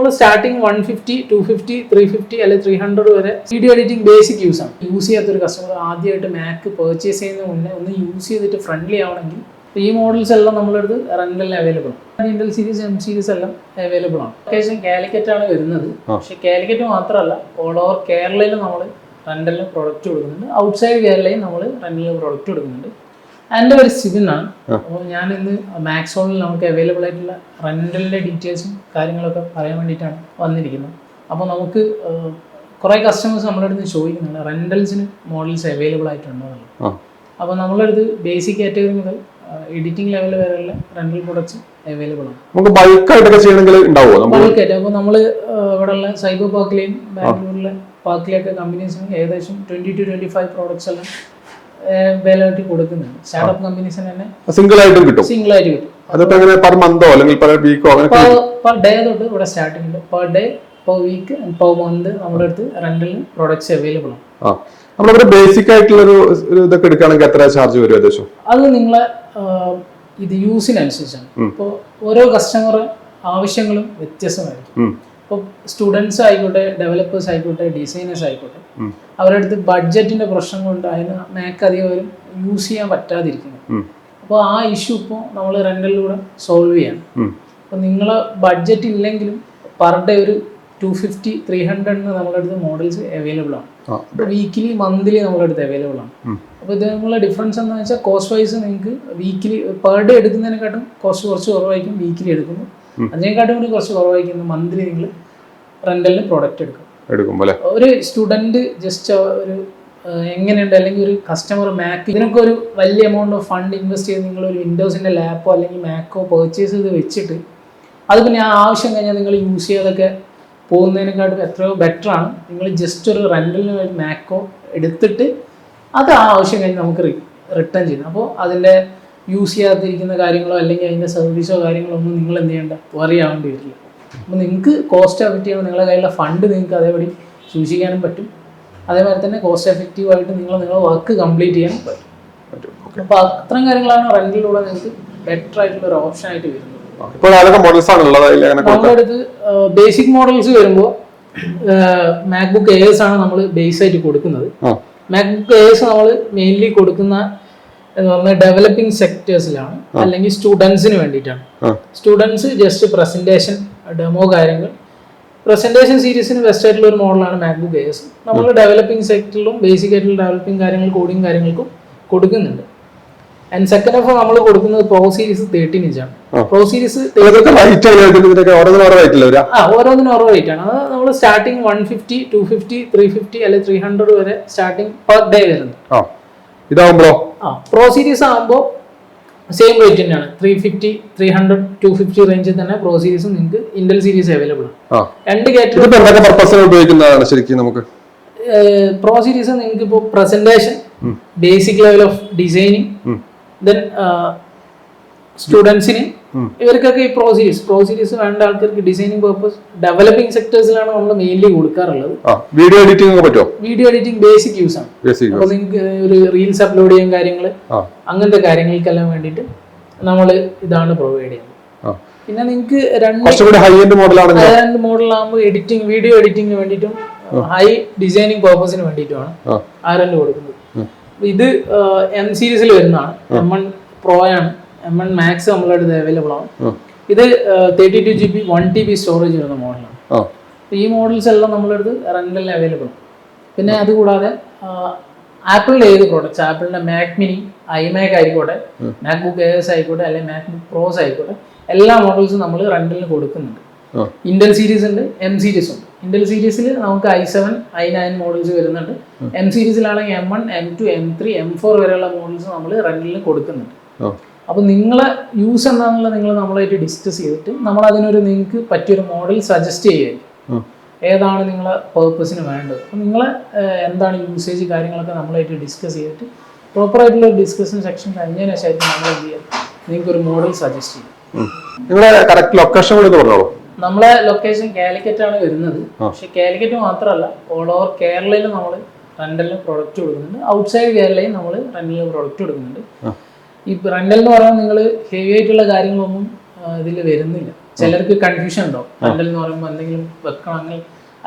നമ്മൾ സ്റ്റാർട്ടിങ് 150, 250, 350 അല്ലെങ്കിൽ 300 വരെ വീഡിയോ എഡിറ്റിംഗ് ബേസിക് യൂസ് ആണ്. യൂസ് ചെയ്യാത്തൊരു കസ്റ്റമർ ആദ്യമായിട്ട് മാക്ക് പർച്ചേസ് ചെയ്യുന്നതിന് മുന്നേ ഒന്ന് യൂസ് ചെയ്തിട്ട് ഫ്രണ്ട്ലി ആവണമെങ്കിൽ ഈ മോഡൽസ് എല്ലാം നമ്മളടുത്ത് റെന്റലിന് അവൈലബിൾ ആണ്. ഇന്റൽ സീരീസ്, എം സീരീസ് എല്ലാം അവൈലബിൾ ആണ്. ലൊക്കേഷൻ കാലിക്കറ്റ് ആണ് വരുന്നത്. പക്ഷെ കാലിക്കറ്റ് മാത്രമല്ല, ഓൾ ഓവർ കേരളയിൽ നമ്മൾ റെന്റലിന് പ്രൊഡക്റ്റ് കൊടുക്കുന്നുണ്ട്. ഔട്ട്സൈഡ് കേരളയിൽ നമ്മൾ റെന്റലിന് പ്രൊഡക്റ്റ് കൊടുക്കുന്നുണ്ട്. എൻ്റെ ഒരു സിബിനാണ്. അപ്പോൾ ഞാൻ ഇന്ന് മാക്സോണിൽ നമുക്ക് അവൈലബിൾ ആയിട്ടുള്ള റെന്റലിൻ്റെ ഡീറ്റെയിൽസും കാര്യങ്ങളൊക്കെ പറയാൻ വേണ്ടിയിട്ടാണ് വന്നിരിക്കുന്നത്. അപ്പോൾ നമുക്ക് കുറേ കസ്റ്റമേഴ്സ് നമ്മുടെ അടുത്ത് ചോദിക്കുന്നുണ്ട് റെന്റൽസിന് മോഡൽസ് അവൈലബിൾ ആയിട്ടുണ്ടോ എന്നുള്ളത്. അപ്പോൾ നമ്മളുടെ അടുത്ത് ബേസിക് കാറ്റഗറി മുതൽ എഡിറ്റിംഗ് ലെവൽ വരെയുള്ള റെന്റൽ പ്രൊഡക്ട്സ് അവൈലബിൾ ആണ്. നമുക്ക് ബൾക്കായിട്ടൊക്കെ ചെയ്യണമെങ്കിൽ ഉണ്ടാവുമോ? ബൾക്കായിട്ട് അപ്പോൾ നമ്മൾ ഇവിടെയുള്ള സൈബർ പാർക്കിലെയും ബാംഗ്ലൂരിലെ പാർക്കിലെയൊക്കെ കമ്പനീസിന് ഏകദേശം 20 to 25 പ്രോഡക്ട്സ് എല്ലാം വേലായിട്ട് കൊടുക്കുന്നുണ്ട്. സ്റ്റാർട്ടപ്പ് കമ്പനീസിന് തന്നെ സിംഗിൾ ആയിട്ട് കിട്ടും. അതൊക്കെ എങ്ങനെ പെർ മന്തോ അല്ലെങ്കിൽ പെർ വീക്കോ? പെർ ഡേ തൊട്ട് ഇവിടെ സ്റ്റാർട്ടിംഗ് ഉണ്ട്. Per day, per week, per month നമ്മുടെ അടുത്ത് റെന്റലിന് പ്രോഡക്ട്സ് അവൈലബിൾ ആണ്. നമ്മളൊരു ബേസിക് ആയിട്ടുള്ള ഒരു ഇതൊക്കെ എടുക്കുകയാണെങ്കിൽ എത്ര ചാർജ് വരും ഏകദേശം? അത് നിങ്ങളെ ഇത് യൂസിനനുസരിച്ചാണ്. ഇപ്പോൾ ഓരോ കസ്റ്റമർ ആവശ്യങ്ങളും വ്യത്യസ്തമായിരിക്കും. ഇപ്പോൾ സ്റ്റുഡൻസ് ആയിക്കോട്ടെ, ഡെവലപ്പേഴ്സ് ആയിക്കോട്ടെ, ഡിസൈനേഴ്സ് ആയിക്കോട്ടെ, അവരുടെ അടുത്ത് ബഡ്ജറ്റിന്റെ പ്രശ്നം കൊണ്ട് അതിന് മാക്ക് അധികം വരും യൂസ് ചെയ്യാൻ പറ്റാതിരിക്കുന്നു. അപ്പോൾ ആ ഇഷ്യൂ ഇപ്പോൾ നമ്മൾ റെന്റലിലൂടെ സോൾവ് ചെയ്യണം. അപ്പോൾ നിങ്ങളെ ബഡ്ജറ്റ് ഇല്ലെങ്കിലും പെർ ഡേ ഒരു 250, 300 നമ്മുടെ അടുത്ത് മോഡൽസ് അവൈലബിൾ ആണ്. ഇപ്പോൾ വീക്കിലി, മന്ത്ലി നമ്മുടെ അടുത്ത് അവൈലബിൾ ആണ്. അപ്പോൾ ഇത് നിങ്ങളുടെ ഡിഫറൻസ് എന്താണെന്ന് വെച്ചാൽ കോസ്റ്റ് വൈസ് നിങ്ങൾക്ക് വീക്കിലി പെർ ഡേ എടുക്കുന്നതിനെക്കാട്ടും കോസ്റ്റ് കുറച്ച് കുറവായിരിക്കും. വീക്കിലി എടുക്കുന്നു അതിനെക്കാട്ടും കൂടി കുറച്ച് കുറവായിരിക്കും മന്ത്ലി നിങ്ങൾ റെന്റലിന് പ്രോഡക്റ്റ് എടുക്കും. ഒരു സ്റ്റുഡൻറ് ജസ്റ്റ് ഒരു എങ്ങനെയുണ്ട്, അല്ലെങ്കിൽ ഒരു കസ്റ്റമർ മാക്ക് ഇതിനൊക്കെ ഒരു വലിയ എമൗണ്ട് ഓഫ് ഫണ്ട് ഇൻവെസ്റ്റ് ചെയ്ത് നിങ്ങൾ ഒരു വിൻഡോസിൻ്റെ ലാപ്പോ അല്ലെങ്കിൽ മാക്കോ പർച്ചേസ് ചെയ്ത് വെച്ചിട്ട് അത് പിന്നെ ആ ആവശ്യം കഴിഞ്ഞാൽ നിങ്ങൾ യൂസ് ചെയ്യാതൊക്കെ പോകുന്നതിനെക്കാട്ടും എത്രയോ ബെറ്റർ ആണ് നിങ്ങൾ ജസ്റ്റ് ഒരു റെന്റലിന് ഒരു മാക്കോ എടുത്തിട്ട് അത് ആ ആവശ്യം കഴിഞ്ഞ് നമുക്ക് റിട്ടേൺ ചെയ്യുന്നത്. അപ്പോൾ അതിൻ്റെ യൂസ് ചെയ്യാതിരിക്കുന്ന കാര്യങ്ങളോ അല്ലെങ്കിൽ അതിൻ്റെ സർവീസോ കാര്യങ്ങളോ ഒന്നും നിങ്ങൾ എന്ത് ചെയ്യേണ്ട, വറി ആവേണ്ടി വരില്ല. അപ്പോൾ നിങ്ങൾക്ക് കോസ്റ്റ് എഫക്റ്റീവ് ആണ്. നിങ്ങളുടെ കയ്യിലുള്ള ഫണ്ട് നിങ്ങൾക്ക് അതേപടി സൂക്ഷിക്കാനും പറ്റും. അതേപോലെ തന്നെ കോസ്റ്റ് എഫക്റ്റീവായിട്ട് നിങ്ങളുടെ വർക്ക് കംപ്ലീറ്റ് ചെയ്യാനും പറ്റും. അപ്പോൾ അത്രയും കാര്യങ്ങളാണ് റെന്റിലൂടെ നിങ്ങൾക്ക് ബെറ്റർ ആയിട്ടുള്ള ഒരു ഓപ്ഷൻ ആയിട്ട് വരുന്നത്. നമ്മുടെ അടുത്ത് ബേസിക് മോഡൽസ് വരുമ്പോൾ മാക്ബുക്ക് എയർസ് ആണ് നമ്മൾ ബേസ് ആയിട്ട് കൊടുക്കുന്നത്. മാക്ബുക്ക് എയർസ് നമ്മൾ മെയിൻലി കൊടുക്കുന്ന ഡെവലപ്പിംഗ് സെക്ടേഴ്സിലാണ്, അല്ലെങ്കിൽ സ്റ്റുഡൻസിന് വേണ്ടിയിട്ടാണ്. സ്റ്റുഡൻസ് ജസ്റ്റ് പ്രസന്റേഷൻ, ഡെമോ കാര്യങ്ങൾ, പ്രസന്റേഷൻ സീരീസിന് ബെസ്റ്റ് ആയിട്ടുള്ള ഒരു മോഡലാണ് മാക്ബുക്ക് എയർസ്. നമ്മൾ ഡെവലപ്പിംഗ് സെക്ടറിലും ബേസിക് ആയിട്ടുള്ള ഡെവലപ്പിംഗ് കാര്യങ്ങൾ, കോഡിംഗ് കാര്യങ്ങൾക്കും കൊടുക്കുന്നുണ്ട്. ആൻഡ് സെക്കൻഡ് ഓഫ് നമ്മൾ കൊടുക്കുന്നത് പ്രോ സീരീസ് 13 ഇഞ്ചാണ്. പ്രോ സീരീസ് ഓരോന്നിനും ഓരോ റേറ്റ് ആണ്. അത് നമ്മൾ സ്റ്റാർട്ടിങ് 150, 250, 350 അല്ലെങ്കിൽ 300 വരെ സ്റ്റാർട്ടിങ് പെർ ഡേ വരുന്നത്. പ്രോ സീരീസ് ആകുമ്പോൾ സെയിം റേറ്റ് തന്നെയാണ്. 350, 300, 250 റേഞ്ചിൽ തന്നെ പ്രോ സീരീസും നിങ്ങൾക്ക് ഇന്റൽ സീരീസ് അവൈലബിൾ ആണ്. രണ്ട് കാറ്റഗറി നമുക്ക് പ്രോ സീരീസ് നിങ്ങൾക്ക് ഇപ്പോൾ presentation, basic level of designing, then സ്റ്റുഡൻസിന് ഇവർക്കൊക്കെ ഈ പ്രോ സീരീസ് വേണ്ട ആൾക്കാർക്ക് ഡിസൈനിങ് പർപ്പസ്, ഡെവലപ്പിംഗ് സെക്ടേഴ്സിലാണ് നമ്മൾ മെയിൻലി കൊടുക്കാറുള്ളത്. വീഡിയോ എഡിറ്റിംഗ് പറ്റുമോ? വീഡിയോ എഡിറ്റിംഗ് ബേസിക് യൂസ് ആണ്. അപ്പോൾ നിങ്ങൾക്ക് ഒരു റീൽസ് അപ്ലോഡ് ചെയ്യാൻ കാര്യങ്ങൾ, അങ്ങനത്തെ കാര്യങ്ങൾക്കെല്ലാം വേണ്ടിയിട്ട് നമ്മൾ ഇതാണ് പ്രൊവൈഡ് ചെയ്യുന്നത്. പിന്നെ നിങ്ങൾക്ക് ഹൈ എൻഡ് മോഡലാകുമ്പോൾ എഡിറ്റിംഗ്, വീഡിയോ എഡിറ്റിംഗിന് വേണ്ടിയിട്ടും ഹൈ ഡിസൈനിങ് പർപ്പസിന് വേണ്ടിയിട്ടുമാണ് ആരണ്ട് കൊടുക്കുന്നത്. ഇത് എം സീരീസിൽ വരുന്നതാണ്. M1 Pro ആണ്. M1 Max നമ്മളുടെ അടുത്ത് അവൈലബിൾ ആണ്. ഇത് 32 GB 1 TB സ്റ്റോറേജ് വരുന്ന മോഡലാണ്. ഈ മോഡൽസ് എല്ലാം നമ്മളുടെ അടുത്ത് റെന്റലിന് അവൈലബിൾ ആണ്. പിന്നെ അതുകൂടാതെ ആപ്പിളിന്റെ ഏത് പ്രോഡക്ട്സ്, ആപ്പിളിന്റെ മാക് മിനി, ഐമാക് ആയിക്കോട്ടെ, മാക്ബുക്ക് എയർസ് ആയിക്കോട്ടെ, അല്ലെങ്കിൽ മാക്ബുക്ക് പ്രോസ് ആയിക്കോട്ടെ, എല്ലാ മോഡൽസും നമ്മൾ റെന്റലിന് കൊടുക്കുന്നുണ്ട്. ഇന്റൽ സീരീസ് ഉണ്ട്, എം സീരീസ് ഉണ്ട്. ഇന്റൽ സീരീസിൽ നമുക്ക് i7, i9 മോഡൽസ് വരുന്നുണ്ട്. M സീരീസിലാണെങ്കിൽ M1, M2, M3, M4 വരെയുള്ള മോഡൽസ് നമ്മൾ റെന്റലിന് കൊടുക്കുന്നുണ്ട്. അപ്പോൾ നിങ്ങളെ യൂസ് എന്താണെന്നുള്ളത് നിങ്ങൾ നമ്മളായിട്ട് ഡിസ്കസ് ചെയ്തിട്ട് നമ്മൾ അതിനൊരു നിങ്ങൾക്ക് പറ്റിയൊരു മോഡൽ സജസ്റ്റ് ചെയ്യുമായിരിക്കും. ഏതാണ് നിങ്ങളെ പേർപ്പസിന് വേണ്ടത്, അപ്പോൾ നിങ്ങളെ എന്താണ് യൂസേജ് കാര്യങ്ങളൊക്കെ നമ്മളായിട്ട് ഡിസ്കസ് ചെയ്തിട്ട് പ്രോപ്പറായിട്ടുള്ള ഒരു ഡിസ്കഷൻ സെക്ഷൻ കഴിഞ്ഞതിന് ശേഷം നമ്മൾ എന്ത് ചെയ്യാം, നിങ്ങൾക്കൊരു മോഡൽ സജസ്റ്റ് ചെയ്യും. നമ്മളെ ലൊക്കേഷൻ കാലിക്കറ്റ് ആണ് വരുന്നത്. പക്ഷെ കാലിക്കറ്റ് മാത്രമല്ല, ഓൾ ഓവർ കേരളയിൽ നമ്മൾ റെന്റലിന് പ്രൊഡക്റ്റ് കൊടുക്കുന്നുണ്ട്. ഔട്ട്സൈഡ് കേരളയിൽ നമ്മൾ റെന്റലിന് പ്രൊഡക്റ്റ് കൊടുക്കുന്നുണ്ട്. ഈ റെന്റൽ എന്ന് പറയുമ്പോൾ നിങ്ങൾ ഹെവി ആയിട്ടുള്ള കാര്യങ്ങളൊന്നും ഇതിൽ വരുന്നില്ല. ചിലർക്ക് കൺഫ്യൂഷൻ ഉണ്ടാവും. റെന്റൽ എന്ന് പറയുമ്പോൾ എന്തെങ്കിലും വെക്കണമെങ്കിൽ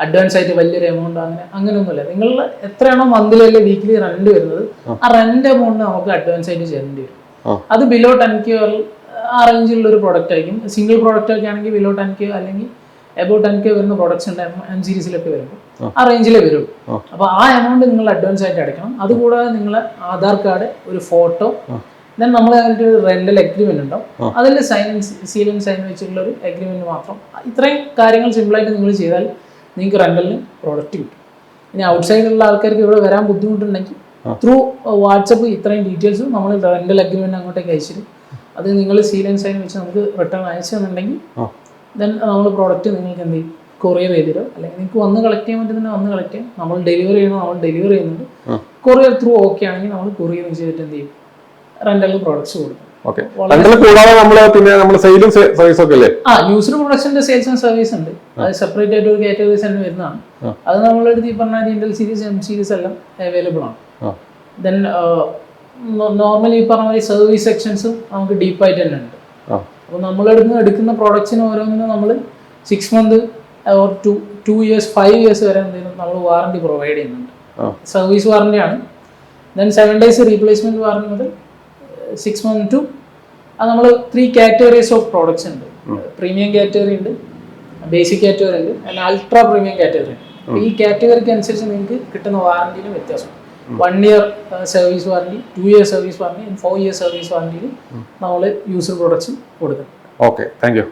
അഡ്വാൻസ് ആയിട്ട് വലിയൊരു എമൗണ്ട് അങ്ങനെയൊന്നുമില്ല. നിങ്ങൾ എത്രയാണോ മന്ത്ലി അല്ലെങ്കിൽ വീക്ക്ലി റെന്റ് വരുന്നത് ആ റെന്റ് എമൗണ്ട് നമുക്ക് അഡ്വാൻസ് ആയിട്ട് ചെയ്യേണ്ടി വരും. അത് ബിലോ 10K ആ റേഞ്ചിലുള്ള ഒരു പ്രോഡക്റ്റ് ആയിരിക്കും. സിംഗിൾ പ്രോഡക്റ്റ് ഒക്കെ ആണെങ്കിൽ ബിലോ 10K അല്ലെങ്കിൽ എബൌട്ട് 10K വരുന്ന പ്രോഡക്ട്സ് ഉണ്ട്. M സീരീസിലൊക്കെ വരുമ്പോൾ ആ റേഞ്ചിലേ വരുള്ളൂ. അപ്പോൾ ആ എമൗണ്ട് നിങ്ങൾ അഡ്വാൻസ് ആയിട്ട് അടയ്ക്കണം. അതുകൂടാതെ നിങ്ങളെ ആധാർ കാർഡ്, ഒരു ഫോട്ടോ, ദെൻ നമ്മൾ അതിൻ്റെ ഒരു റെന്റൽ എഗ്രിമെന്റ് ഉണ്ടാവും. അതിൽ സീൽ ആൻഡ് സൈൻ വെച്ചിട്ടുള്ള ഒരു എഗ്രിമെന്റ് മാത്രം. ഇത്രയും കാര്യങ്ങൾ സിമ്പിളായിട്ട് നിങ്ങൾ ചെയ്താൽ നിങ്ങൾക്ക് റെന്റലിന് പ്രോഡക്റ്റ് കിട്ടും. ഇനി ഔട്ട്സൈഡിലുള്ള ആൾക്കാർക്ക് ഇവിടെ വരാൻ ബുദ്ധിമുട്ടുണ്ടെങ്കിൽ ത്രൂ വാട്സപ്പ് ഇത്രയും ഡീറ്റെയിൽസും നമ്മൾ റെന്റൽ അഗ്രിമെന്റ് അങ്ങോട്ടേക്ക് അയച്ചിട്ട് അത് നിങ്ങൾ സീൽ ആൻഡ് സൈൻ വെച്ച് നമുക്ക് റിട്ടേൺ അയച്ചെന്നുണ്ടെങ്കിൽ ദെൻ നമ്മൾ പ്രോഡക്റ്റ് നിങ്ങൾക്ക് എന്ത് ചെയ്യും, കൊറിയർ ചെയ്തിരോ, അല്ലെങ്കിൽ നിങ്ങൾക്ക് വന്ന് കളക്ട് ചെയ്യാൻ പറ്റുന്ന വന്ന് കളക്ട് ചെയ്യാം. നമ്മൾ ഡെലിവറി ചെയ്യണം, നമ്മൾ ഡെലിവറി ചെയ്യുന്നുണ്ട്. കൊറിയർ ത്രൂ ഓക്കെ ആണെങ്കിൽ നമ്മൾ കൊറിയർ ചെയ്തിട്ട് എന്ത് ചെയ്യും, റെന്റൽ പ്രോഡക്ട്സ് കൊടുക്കും. യൂസർ പ്രൊഡക്ഷന്റെ സെയിൽസ് ആൻഡ് സർവീസ് ഉണ്ട്. അത് സെപ്പറേറ്റ് ആയിട്ട് ഒരു കാറ്റഗറീസ് തന്നെ വരുന്നതാണ്. അത് നമ്മളെടുത്ത് ഈ പറഞ്ഞ ഇന്റൽ സീരീസ്, M സീരീസ് എല്ലാം അവൈലബിൾ ആണ്. ദെൻ നോർമലി ഈ പറഞ്ഞ സർവീസ് സെക്ഷൻസും നമുക്ക് ഡീപ്പായിട്ട് തന്നെ ഉണ്ട്. അപ്പോൾ നമ്മളെടുത്ത് എടുക്കുന്ന പ്രൊഡക്ട്സിന് ഓരോന്നിനും നമ്മൾ 6 months ഓർ 2 years 5 years വരെ എന്തെങ്കിലും നമ്മൾ വാറണ്ടി പ്രൊവൈഡ് ചെയ്യുന്നുണ്ട്. സർവീസ് വാറണ്ടിയാണ്. ദെൻ 7 days റീപ്ലേസ്മെന്റ് വാറണ്ടി മുതൽ 6 months ടു അത് നമ്മൾ 3 categories ഓഫ് പ്രോഡക്ട്സ് ഉണ്ട്. പ്രീമിയം കാറ്റഗറി ഉണ്ട്, ബേസിക് കാറ്റഗറി ഉണ്ട്, ആൻഡ് അൾട്രാ പ്രീമിയം കാറ്റഗറി ഉണ്ട്. ഈ കാറ്റഗറിക്ക് അനുസരിച്ച് നിങ്ങൾക്ക് കിട്ടുന്ന വാറണ്ടിയിലും വ്യത്യാസം. 1 year service warranty, 2 year service warranty, 4 year service വാറണ്ടിയിൽ നമ്മൾ യൂസർ പ്രോഡക്ട്സ് കൊടുക്കും. Okay, thank U.